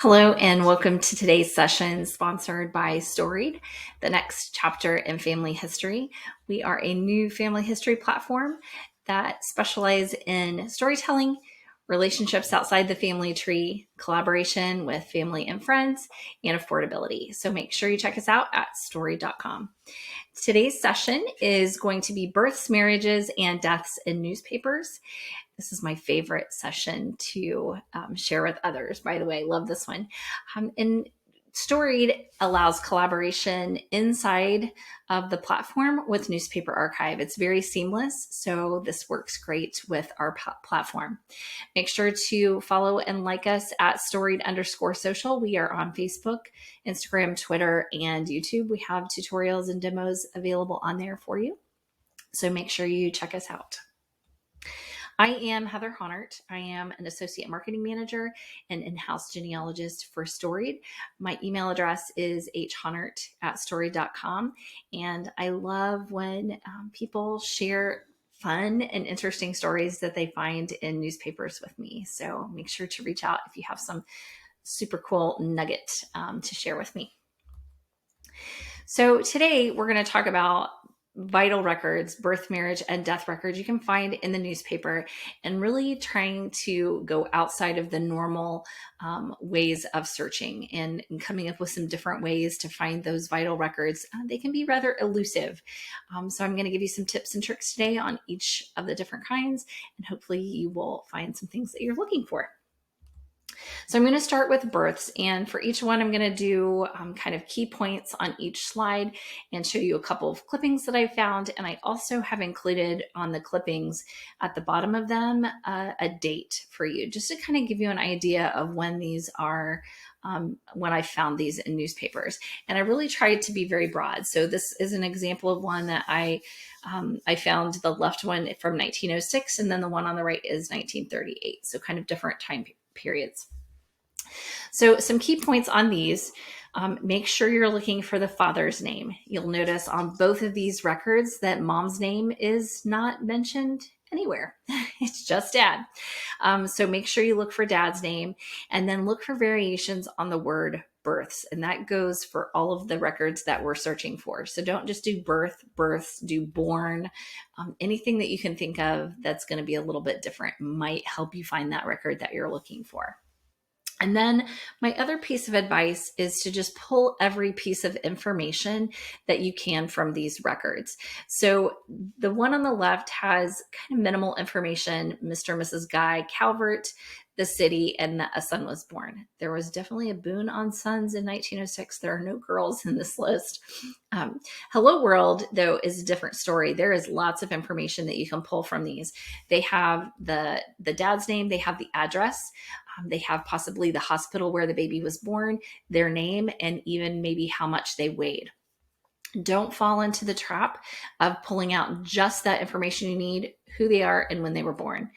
Hello and welcome to today's session sponsored by Storied, the next chapter in family history. We are a new family history platform that specializes in storytelling, relationships outside the family tree, collaboration with family and friends, and affordability. So make sure you check us out at storied.com. Today's session is going to be births, marriages, and deaths in newspapers. This is my favorite session to share with others. By the way, I love this one. And Storied allows collaboration inside of the platform with Newspaper Archive. It's very seamless, so this works great with our platform. Make sure to follow and like us at Storied_social. We are on Facebook, Instagram, Twitter, and YouTube. We have tutorials and demos available on there for you, so make sure you check us out. I am Heather Haunert. I am an associate marketing manager and in-house genealogist for Storied. My email address is haunert@storied.com. And I love when people share fun and interesting stories that they find in newspapers with me. So make sure to reach out if you have some super cool nugget to share with me. So today we're going to talk about vital records, birth, marriage, and death records you can find in the newspaper, and really trying to go outside of the normal ways of searching and coming up with some different ways to find those vital records. They can be rather elusive. So I'm going to give you some tips and tricks today on each of the different kinds, and hopefully you will find some things that you're looking for. So I'm going to start with births, and for each one, I'm going to do kind of key points on each slide and show you a couple of clippings that I found. And I also have included on the clippings at the bottom of them a date for you, just to kind of give you an idea of when these are, when I found these in newspapers. And I really tried to be very broad. So this is an example of one that I found the left one from 1906, and then the one on the right is 1938. So kind of different time periods. So some key points on these. Make sure you're looking for the father's name. You'll notice on both of these records that mom's name is not mentioned anywhere. It's just dad. So make sure you look for dad's name, and then look for variations on the word births. And that goes for all of the records that we're searching for. So don't just do birth, births, do born. Anything that you can think of that's going to be a little bit different might help you find that record that you're looking for. And then my other piece of advice is to just pull every piece of information that you can from these records. So the one on the left has kind of minimal information: Mr. and Mrs. Guy Calvert, the city, and that a son was born. There was definitely a boon on sons in 1906. There are no girls in this list. Hello World, though, is a different story. There is lots of information that you can pull from these. They have the dad's name, they have the address, they have possibly the hospital where the baby was born, their name, and even maybe how much they weighed. Don't fall into the trap of pulling out just that information you need, who they are and when they were born.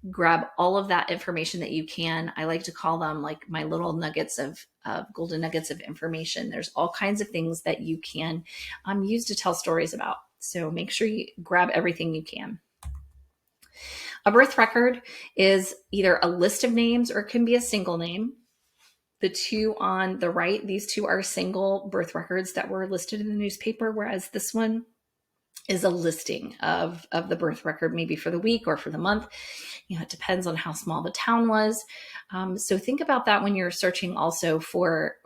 Grab all of that information that you can. I like to call them like my little nuggets of golden nuggets of information. There's all kinds of things that you can use to tell stories about. So make sure you grab everything you can. A birth record is either a list of names or it can be a single name. The two on the right, these two are single birth records that were listed in the newspaper, whereas this one is a listing of the birth record, maybe for the week or for the month. You know, it depends on how small the town was. So think about that when you're searching also for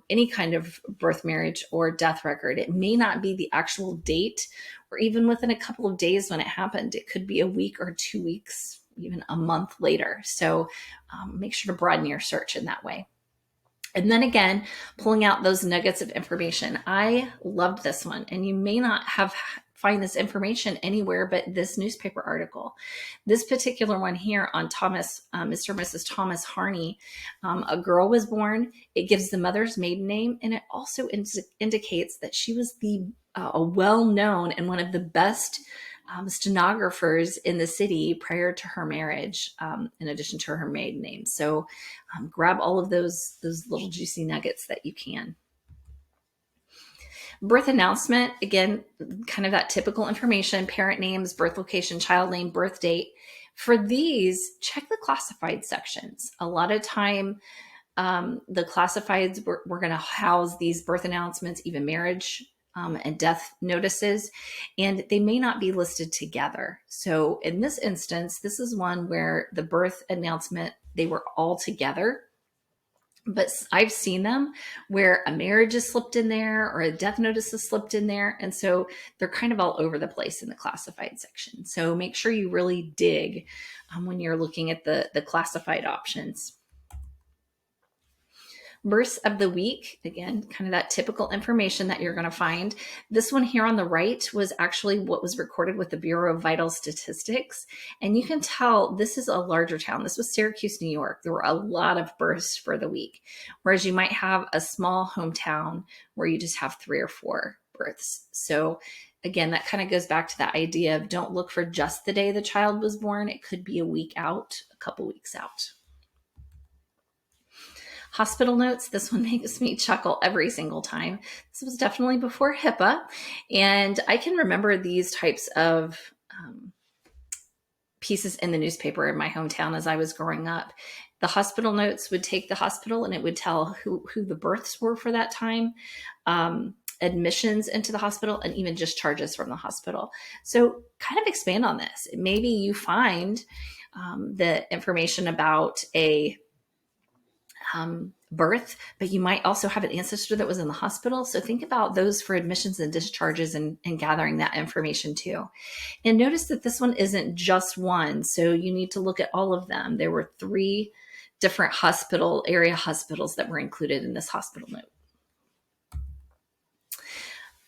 any kind of birth, marriage, or death record. It may not be the actual date or even within a couple of days when it happened. It could be a week or 2 weeks, even a month later. So make sure to broaden your search in that way. And then again, pulling out those nuggets of information. I loved this one, and you may not find this information anywhere but this newspaper article. This particular one here on Thomas, Mr. and Mrs. Thomas Harney, a girl was born. It gives the mother's maiden name, and it also indicates that she was a well-known and one of the best stenographers in the city prior to her marriage, in addition to her maiden name. So grab all of those little juicy nuggets that you can. Birth announcement, again, kind of that typical information: parent names, birth location, child name, birth date. For these, check the classified sections. A lot of time the classifieds were going to house these birth announcements, even marriage and death notices, and they may not be listed together. So in this instance, this is one where the birth announcement, they were all together. But I've seen them where a marriage is slipped in there or a death notice is slipped in there. And so they're kind of all over the place in the classified section. So make sure you really dig when you're looking at the classified options. Births of the week, again, kind of that typical information that you're going to find. This one here on the right was actually what was recorded with the Bureau of Vital Statistics. And you can tell this is a larger town. This was Syracuse, New York. There were a lot of births for the week, whereas you might have a small hometown where you just have 3 or 4 births. So again, that kind of goes back to the idea of don't look for just the day the child was born. It could be a week out, a couple weeks out. Hospital notes, this one makes me chuckle every single time. This was definitely before HIPAA, and I can remember these types of pieces in the newspaper in my hometown as I was growing up. The hospital notes would take the hospital and it would tell who the births were for that time, admissions into the hospital, and even just charges from the hospital. So kind of expand on this. Maybe you find the information about a birth, but you might also have an ancestor that was in the hospital. So think about those for admissions and discharges and gathering that information too. And notice that this one isn't just one. So you need to look at all of them. There were 3 different area hospitals that were included in this hospital note.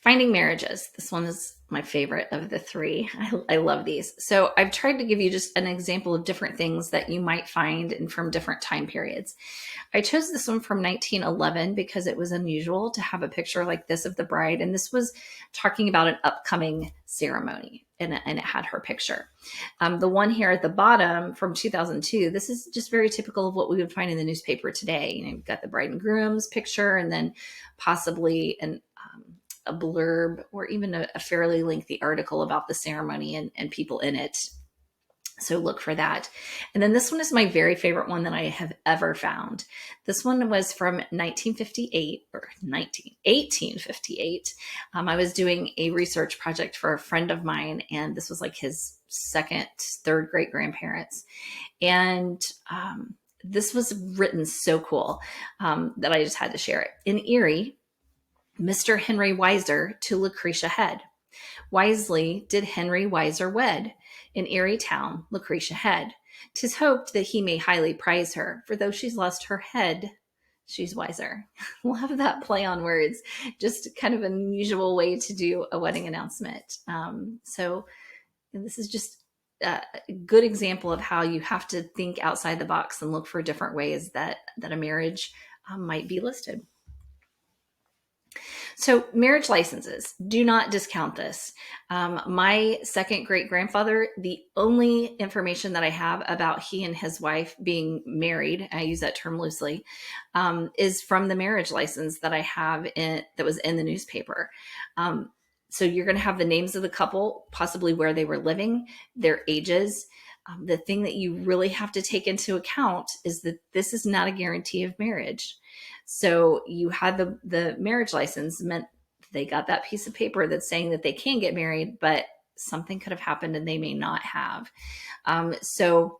Finding marriages. This one is my favorite of the 3. I love these. So I've tried to give you just an example of different things that you might find and from different time periods. I chose this one from 1911 because it was unusual to have a picture like this of the bride. And this was talking about an upcoming ceremony, and it had her picture. The one here at the bottom from 2002, this is just very typical of what we would find in the newspaper today. You know, you've got the bride and groom's picture and then possibly a blurb or even a fairly lengthy article about the ceremony and people in it. So look for that. And then this one is my very favorite one that I have ever found. This one was from 1858. I was doing a research project for a friend of mine, and this was like his 2nd, 3rd great grandparents. And this was written so cool that I just had to share it. In Erie, Mr. Henry Weiser to Lucretia Head. Wisely did Henry Weiser wed. In Erie town, Lucretia Head. 'Tis hoped that he may highly prize her, for though she's lost her head, she's wiser. Love that play on words. Just kind of an unusual way to do a wedding announcement. So this is just a good example of how you have to think outside the box and look for different ways that a marriage might be listed. So marriage licenses, do not discount this. My 2nd great grandfather, the only information that I have about he and his wife being married, I use that term loosely, is from the marriage license that I have that was in the newspaper. So you're going to have the names of the couple, possibly where they were living, their ages. The thing that you really have to take into account is that this is not a guarantee of marriage. So you had the marriage license meant they got that piece of paper that's saying that they can get married, but something could have happened and they may not have. So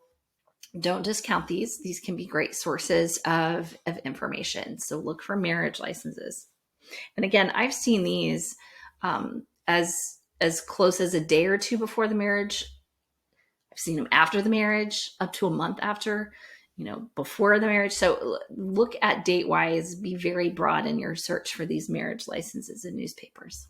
don't discount these. These can be great sources of information. So look for marriage licenses. And again, I've seen these as close as a day or 2 before the marriage. I've seen them after the marriage, up to a month after, before the marriage. So look at date-wise, be very broad in your search for these marriage licenses in newspapers.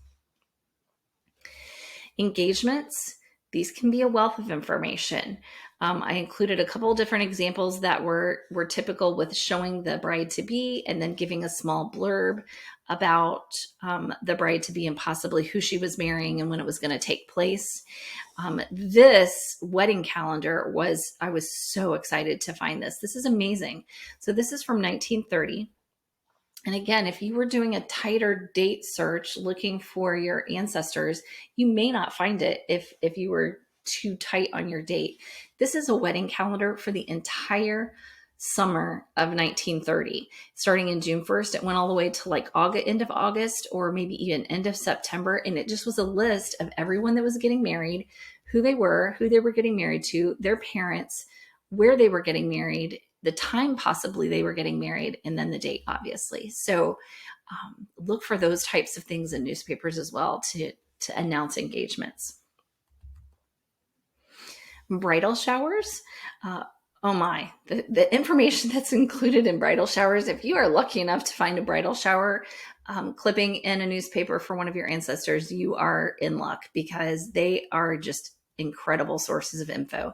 Engagements, these can be a wealth of information. I included a couple of different examples that were typical with showing the bride-to-be and then giving a small blurb about the bride-to-be and possibly who she was marrying and when it was going to take place. This wedding calendar I was so excited to find this. This is amazing. So this is from 1930. And again, if you were doing a tighter date search looking for your ancestors, you may not find it if you were too tight on your date. This is a wedding calendar for the entire summer of 1930. Starting in June 1st, it went all the way to like end of August, or maybe even end of September. And it just was a list of everyone that was getting married, who they were getting married to, their parents, where they were getting married, the time possibly they were getting married, and then the date, obviously. So look for those types of things in newspapers as well to announce engagements. Bridal showers. Oh my, the information that's included in bridal showers. If you are lucky enough to find a bridal shower clipping in a newspaper for one of your ancestors, you are in luck, because they are just incredible sources of info.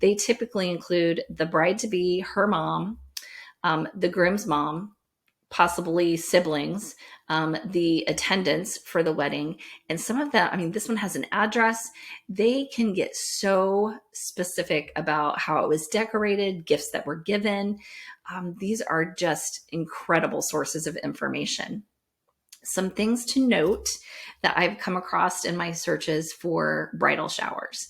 They typically include the bride-to-be, her mom, the groom's mom, possibly siblings, the attendants for the wedding. And some of that, I mean, this one has an address. They can get so specific about how it was decorated, gifts that were given. These are just incredible sources of information. Some things to note that I've come across in my searches for bridal showers.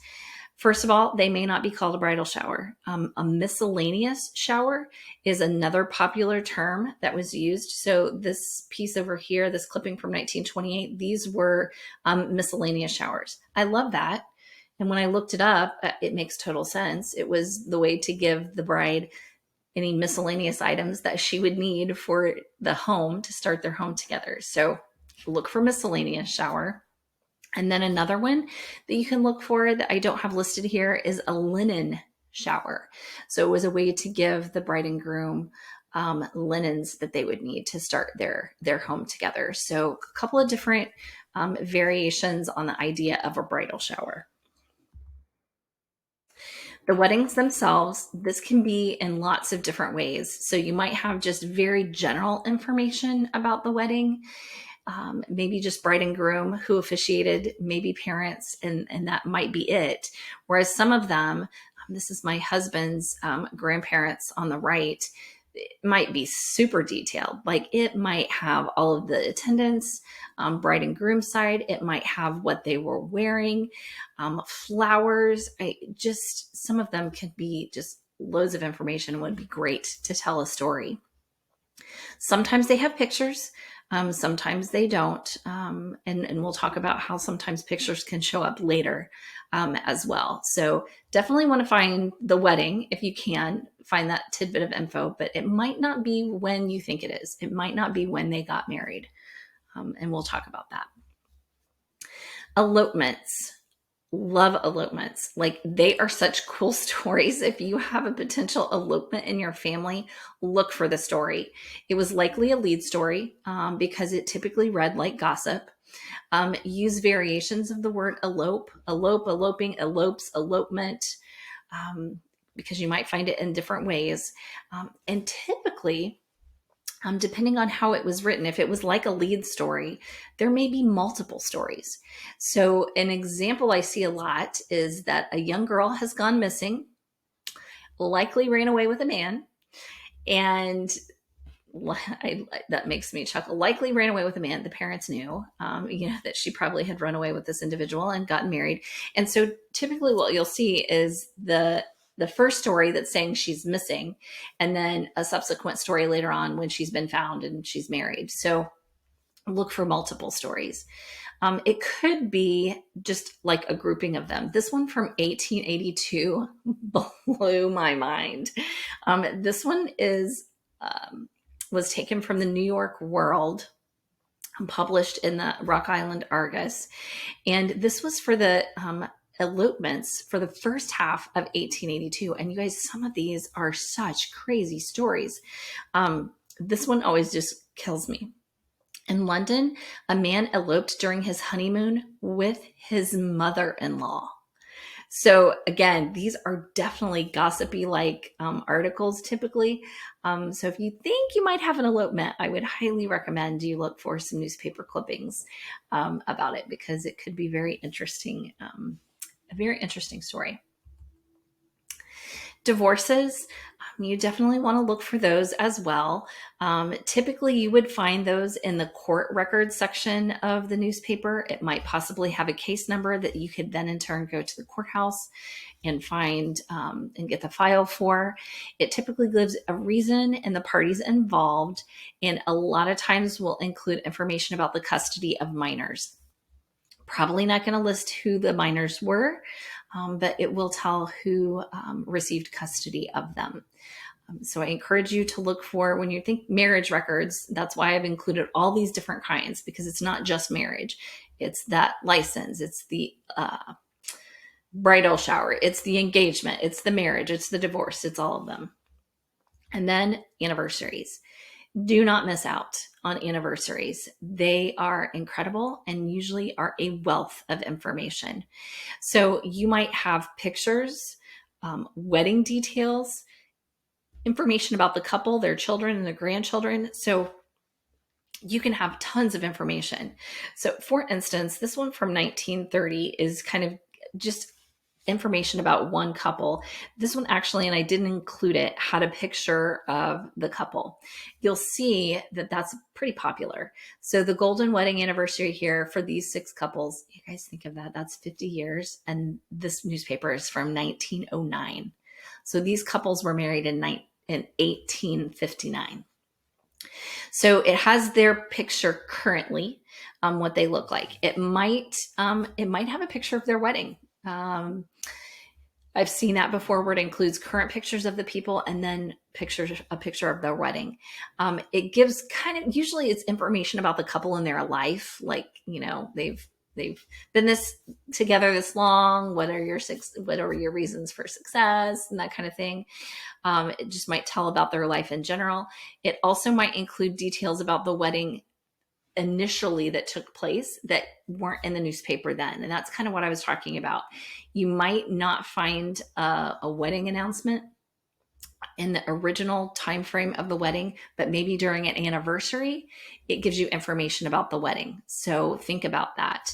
First of all, they may not be called a bridal shower. A miscellaneous shower is another popular term that was used. So this piece over here, this clipping from 1928, these were miscellaneous showers. I love that. And when I looked it up, it makes total sense. It was the way to give the bride any miscellaneous items that she would need for the home to start their home together. So look for miscellaneous shower. And then another one that you can look for that I don't have listed here is a linen shower. So it was a way to give the bride and groom linens that they would need to start their home together. So a couple of different variations on the idea of a bridal shower. The weddings themselves, this can be in lots of different ways. So you might have just very general information about the wedding. Maybe just bride and groom who officiated, maybe parents, and that might be it. Whereas some of them, this is my husband's grandparents on the right, it might be super detailed. Like it might have all of the attendants, bride and groom side. It might have what they were wearing, flowers. Some of them could be just loads of information and would be great to tell a story. Sometimes they have pictures. Sometimes they don't. And we'll talk about how sometimes pictures can show up later as well. So definitely want to find the wedding if you can find that tidbit of info, but it might not be when you think it is. It might not be when they got married. And we'll talk about that. Elopements. Love elopements. Like they are such cool stories. If you have a potential elopement in your family, look for the story. It was likely a lead story because it typically read like gossip. Use variations of the word elope, eloping, elopes, elopement, because you might find it in different ways. And typically, depending on how it was written, if it was like a lead story, there may be multiple stories. So an example I see a lot is that a young girl has gone missing, likely ran away with a man, and that makes me chuckle. Likely ran away with a man. The parents knew, that she probably had run away with this individual and gotten married. And so typically what you'll see is the first story that's saying she's missing, and then a subsequent story later on when she's been found and she's married. So look for multiple stories. It could be just like a grouping of them. This one from 1882 blew my mind. This one was taken from the New York World, published in the Rock Island Argus. And this was for the elopements for the first half of 1882. And you guys, some of these are such crazy stories. This one always just kills me. In London, a man eloped during his honeymoon with his mother-in-law. So again, these are definitely gossipy like articles typically. So if you think you might have an elopement, I would highly recommend you look for some newspaper clippings about it, because it could be very interesting, a very interesting story. Divorces, you definitely want to look for those as well. Typically, you would find those in the court records section of the newspaper. It might possibly have a case number that you could then in turn go to the courthouse and find and get the file for. It typically gives a reason and the parties involved, and a lot of times will include information about the custody of minors. Probably not going to list who the minors were, but it will tell who received custody of them. So I encourage you to look for, when you think marriage records, that's why I've included all these different kinds, because it's not just marriage. It's that license, it's the bridal shower, it's the engagement, it's the marriage, it's the divorce, it's all of them. And then anniversaries. Do not miss out on anniversaries. They are incredible and usually are a wealth of information. So you might have pictures, wedding details, information about the couple, their children and their grandchildren. So you can have tons of information. So for instance, this one from 1930 is kind of just information about one couple. This one actually, and I didn't include it, had a picture of the couple. You'll see that that's pretty popular. So the golden wedding anniversary here for these 6 couples, you guys think of that, that's 50 years. And this newspaper is from 1909. So these couples were married in 1859. So it has their picture currently, what they look like. It might have a picture of their wedding. I've seen that before, where it includes current pictures of the people and then a picture of their wedding. It gives usually it's information about the couple in their life, like, they've been together this long. What are your reasons for success and that kind of thing. It just might tell about their life in general. It also might include details about the wedding initially that took place that weren't in the newspaper then. And that's kind of what I was talking about. You might not find a wedding announcement in the original time frame of the wedding, but maybe during an anniversary, it gives you information about the wedding. So think about that.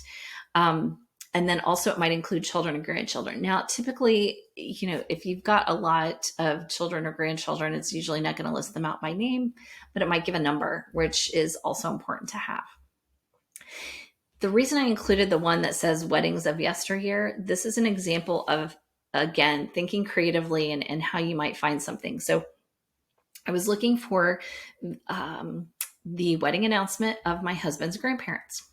And then also it might include children and grandchildren. Now, typically, if you've got a lot of children or grandchildren, it's usually not going to list them out by name, but it might give a number, which is also important to have. The reason I included the one that says weddings of yesteryear, this is an example of, again, thinking creatively and how you might find something. So I was looking for the wedding announcement of my husband's grandparents.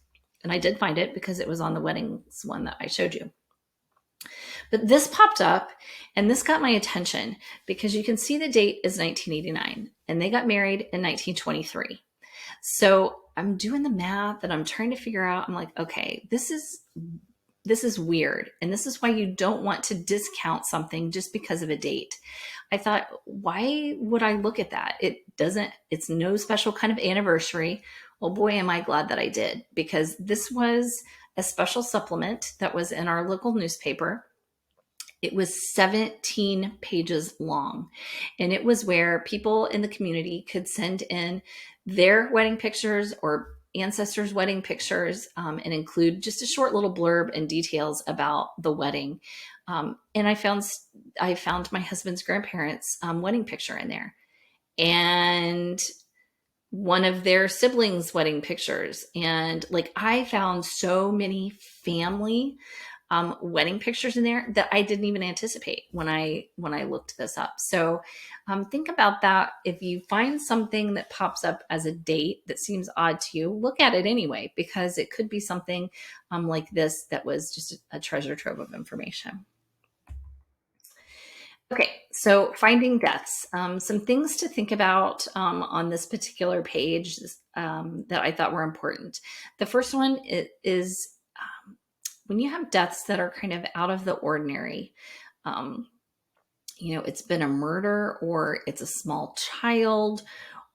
And I did find it because it was on the weddings one that I showed you. But this popped up and this got my attention because you can see the date is 1989 and they got married in 1923. So I'm doing the math and I'm trying to figure out, I'm like, okay, this is weird. And this is why you don't want to discount something just because of a date. I thought, why would I look at that? It's no special kind of anniversary. Well, boy, am I glad that I did, because this was a special supplement that was in our local newspaper. It was 17 pages long, and it was where people in the community could send in their wedding pictures or ancestors' wedding pictures, and include just a short little blurb and details about the wedding. And I found my husband's grandparents' wedding picture in there, and one of their siblings' wedding pictures. And I found so many family wedding pictures in there that I didn't even anticipate when I looked this up. So think about that. If you find something that pops up as a date that seems odd to you, look at it anyway, because it could be something like this that was just a treasure trove of information. Okay, so finding deaths. Some things to think about on this particular page that I thought were important. The first one is when you have deaths that are kind of out of the ordinary. It's been a murder, or it's a small child,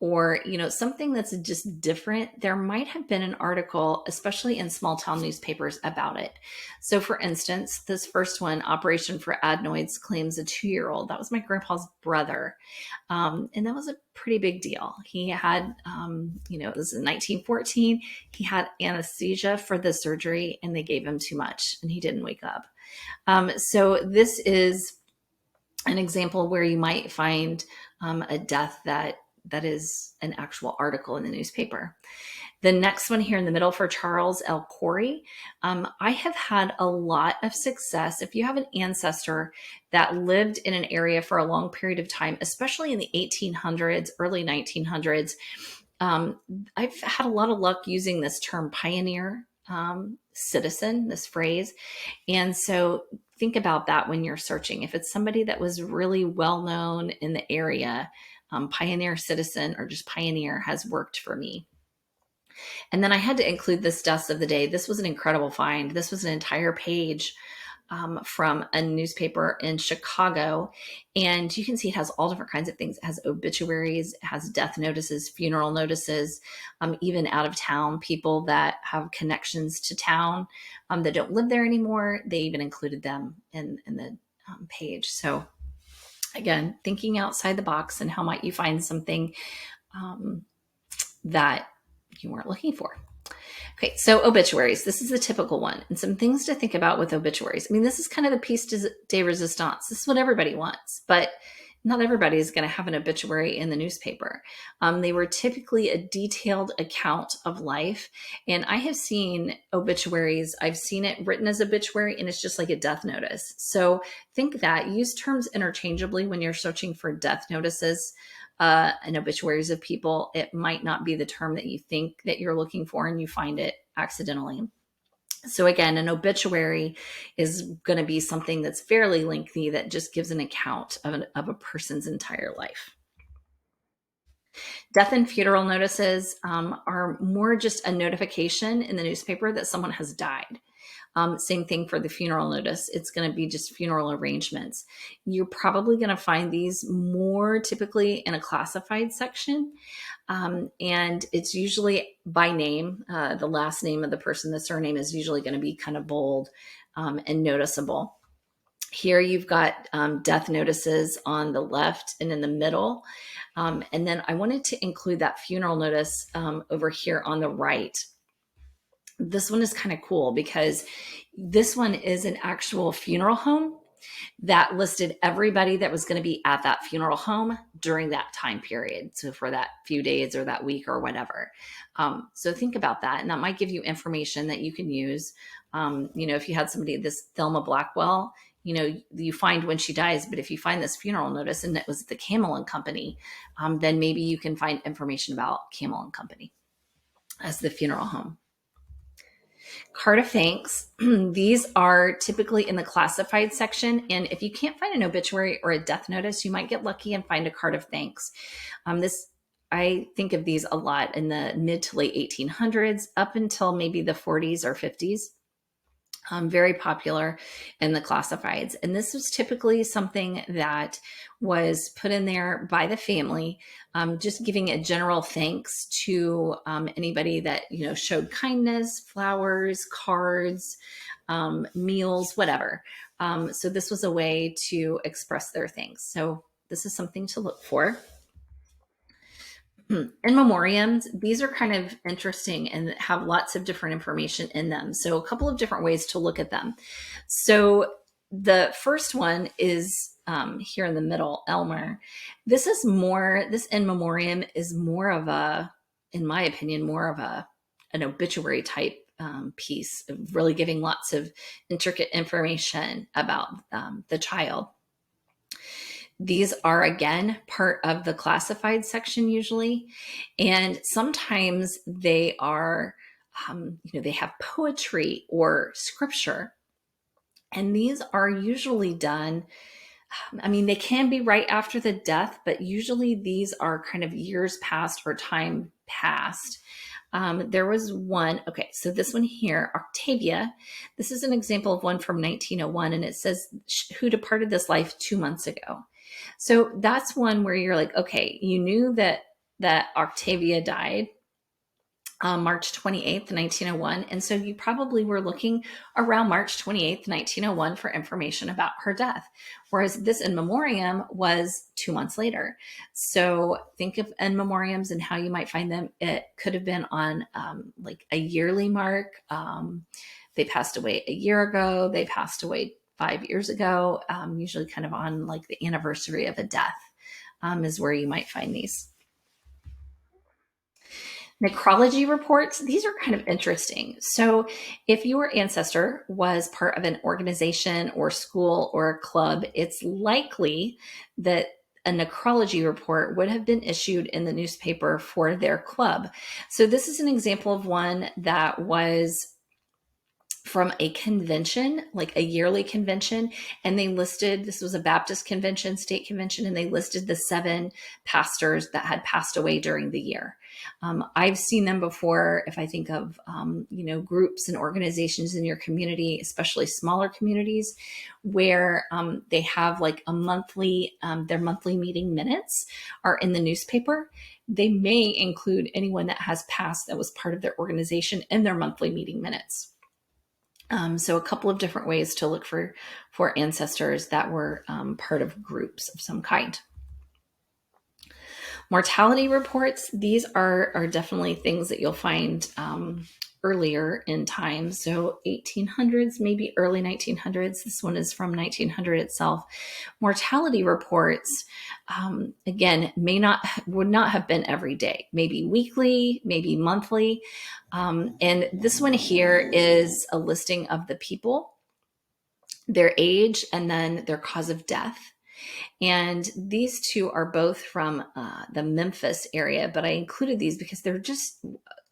or something that's just different. There might have been an article, especially in small town newspapers, about it. So for instance, this first one, Operation for Adenoids claims a 2-year-old. That was my grandpa's brother. And that was a pretty big deal. He had, it was in 1914, he had anesthesia for the surgery and they gave him too much and he didn't wake up. So this is an example where you might find a death that that is an actual article in the newspaper. The next one here in the middle for Charles L. Corey. I have had a lot of success. If you have an ancestor that lived in an area for a long period of time, especially in the 1800s, early 1900s, I've had a lot of luck using this term pioneer citizen, this phrase. And so think about that when you're searching. If it's somebody that was really well known in the area, pioneer citizen or just pioneer has worked for me. And then I had to include this deaths of the day. This was an incredible find. This was an entire page from a newspaper in Chicago. And you can see it has all different kinds of things. It has obituaries, it has death notices, funeral notices, even out of town people that have connections to town that don't live there anymore. They even included them in the page. So again, thinking outside the box and how might you find something that you weren't looking for. Okay, so obituaries. This is the typical one. And some things to think about with obituaries. I mean, this is kind of the piece de resistance. This is what everybody wants, but not everybody is going to have an obituary in the newspaper. They were typically a detailed account of life. And I have seen obituaries. I've seen it written as obituary, and it's just like a death notice. So think that. Use terms interchangeably when you're searching for death notices and obituaries of people. It might not be the term that you think that you're looking for, and you find it accidentally. So again, an obituary is going to be something that's fairly lengthy that just gives an account of a person's entire life. Death and funeral notices are more just a notification in the newspaper that someone has died. Same thing for the funeral notice. It's going to be just funeral arrangements. You're probably going to find these more typically in a classified section. And it's usually by name. The last name of the person, the surname is usually going to be kind of bold and noticeable. Here you've got death notices on the left and in the middle. And then I wanted to include that funeral notice over here on the right. This one is kind of cool because this one is an actual funeral home that listed everybody that was going to be at that funeral home during that time period. So for that few days or that week or whatever. So think about that. And that might give you information that you can use. If you had somebody, this Thelma Blackwell, you find when she dies, but if you find this funeral notice and it was the Camel and Company, then maybe you can find information about Camel and Company as the funeral home. Card of thanks. These are typically in the classified section. And if you can't find an obituary or a death notice, you might get lucky and find a card of thanks. I think of these a lot in the mid to late 1800s up until maybe the 40s or 50s. Very popular in the classifieds. And this was typically something that was put in there by the family, just giving a general thanks to anybody that, showed kindness, flowers, cards, meals, whatever. So this was a way to express their thanks. So this is something to look for. In memoriams, these are kind of interesting and have lots of different information in them. So a couple of different ways to look at them. So the first one is here in the middle, Elmer. This in memoriam is more of in my opinion, more of an obituary type piece, of really giving lots of intricate information about the child. These are, again, part of the classified section usually. And sometimes they are, they have poetry or scripture. And these are usually done, they can be right after the death, but usually these are kind of years past or time past. There was one, so this one here, Octavia, this is an example of one from 1901, and it says, who departed this life 2 months ago. So that's one where you're like, okay, you knew that Octavia died on March 28th, 1901. And so you probably were looking around March 28th, 1901 for information about her death. Whereas this in memoriam was 2 months later. So think of in memoriams and how you might find them. It could have been on like a yearly mark. They passed away a year ago. They passed away 5 years ago, usually kind of on like the anniversary of a death is where you might find these. Necrology reports, these are kind of interesting. So if your ancestor was part of an organization or school or a club, it's likely that a necrology report would have been issued in the newspaper for their club. So this is an example of one that was from a convention, like a yearly convention, and they listed, this was a Baptist convention, state convention, and they listed the 7 pastors that had passed away during the year. I've seen them before. If I think of, groups and organizations in your community, especially smaller communities, where they have like a monthly, their monthly meeting minutes are in the newspaper. They may include anyone that has passed that was part of their organization in their monthly meeting minutes. So a couple of different ways to look for ancestors that were part of groups of some kind. Mortality reports, these are definitely things that you'll find earlier in time. So 1800s, maybe early 1900s. This one is from 1900 itself. Mortality reports, again, would not have been every day, maybe weekly, maybe monthly. And this one here is a listing of the people, their age, and then their cause of death. And these two are both from the Memphis area, but I included these because they're just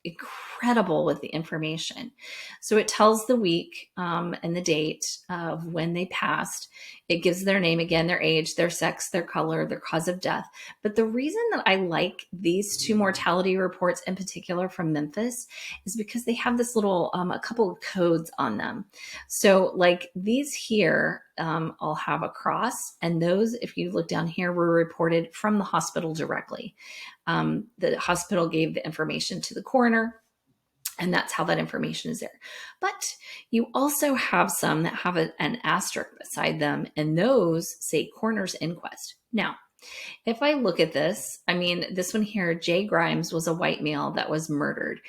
incredible with the information. So it tells the week and the date of when they passed. It gives their name, again, their age, their sex, their color, their cause of death. But the reason that I like these 2 mortality reports in particular from Memphis is because they have this little, a couple of codes on them. So like these here, all have a cross, and those, if you look down here, were reported from the hospital directly. The hospital gave the information to the coroner, and that's how that information is there. But you also have some that have an asterisk beside them, and those say coroner's inquest. Now, if I look at this, I mean, this one here, Jay Grimes was a white male that was murdered.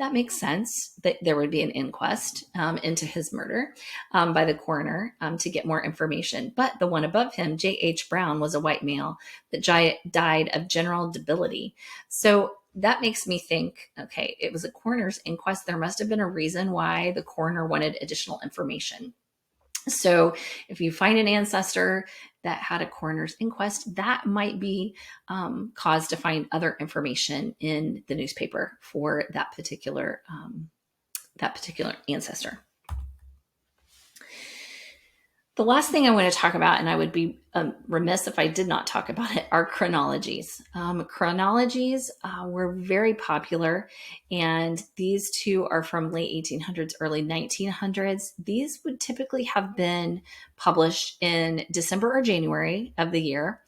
That makes sense that there would be an inquest into his murder by the coroner to get more information. But the one above him, J.H. Brown, was a white male that died of general debility. So that makes me think, okay, it was a coroner's inquest. There must have been a reason why the coroner wanted additional information. So if you find an ancestor that had a coroner's inquest, that might be cause to find other information in the newspaper for that particular ancestor. The last thing I want to talk about, and I would be remiss if I did not talk about it, are chronologies. Chronologies were very popular, and these 2 are from late 1800s, early 1900s. These would typically have been published in December or January of the year,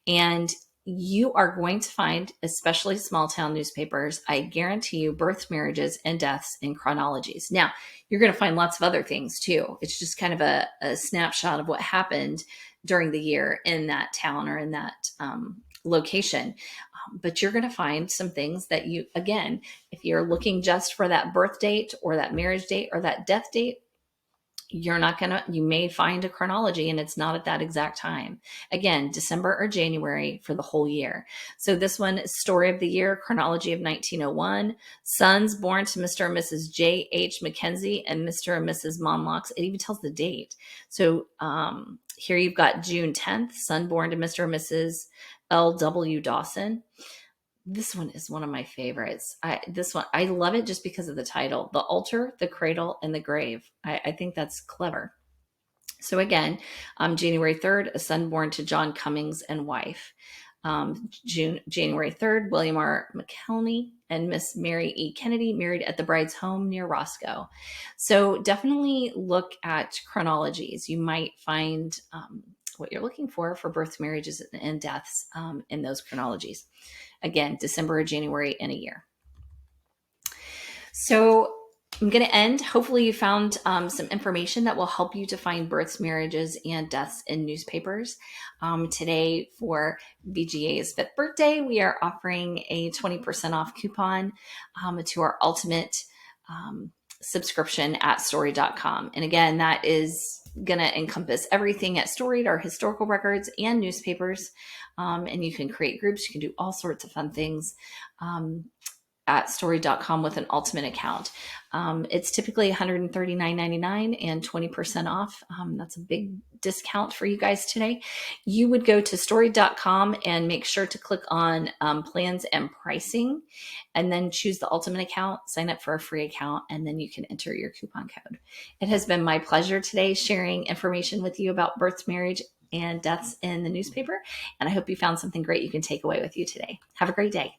and you are going to find, especially small town newspapers, I guarantee you, births, marriages, and deaths in chronologies. Now, you're going to find lots of other things too. It's just kind of a snapshot of what happened during the year in that town or in that location. But you're going to find some things that you, again, if you're looking just for that birth date or that marriage date or that death date, you may find a chronology and it's not at that exact time. Again, December or January for the whole year. So this one is Story of the Year, Chronology of 1901, sons born to Mr. and Mrs. J.H. Mackenzie and Mr. and Mrs. Monlocks. It even tells the date. So here you've got June 10th, son born to Mr. and Mrs. L.W. Dawson. This one is one of my favorites. I love it just because of the title, The Altar, the Cradle, and the Grave. I think that's clever. So again, January 3rd, a son born to John Cummings and wife. January 3rd, William R. McKelney and Miss Mary E. Kennedy married at the bride's home near Roscoe. So definitely look at chronologies. You might find what you're looking for births, marriages, and deaths in those chronologies. Again, December or January in a year. So I'm going to end. Hopefully you found some information that will help you to find births, marriages, and deaths in newspapers. Today for VGA's 5th birthday, we are offering a 20% off coupon to our ultimate subscription at Storied.com. And again, that is going to encompass everything at Storied, our historical records and newspapers. And you can create groups. You can do all sorts of fun things. at Storied.com with an ultimate account. It's typically $139.99 and 20% off. That's a big discount for you guys today. You would go to Storied.com and make sure to click on plans and pricing, and then choose the ultimate account, sign up for a free account, and then you can enter your coupon code. It has been my pleasure today sharing information with you about births, marriage, and deaths in the newspaper. And I hope you found something great you can take away with you today. Have a great day.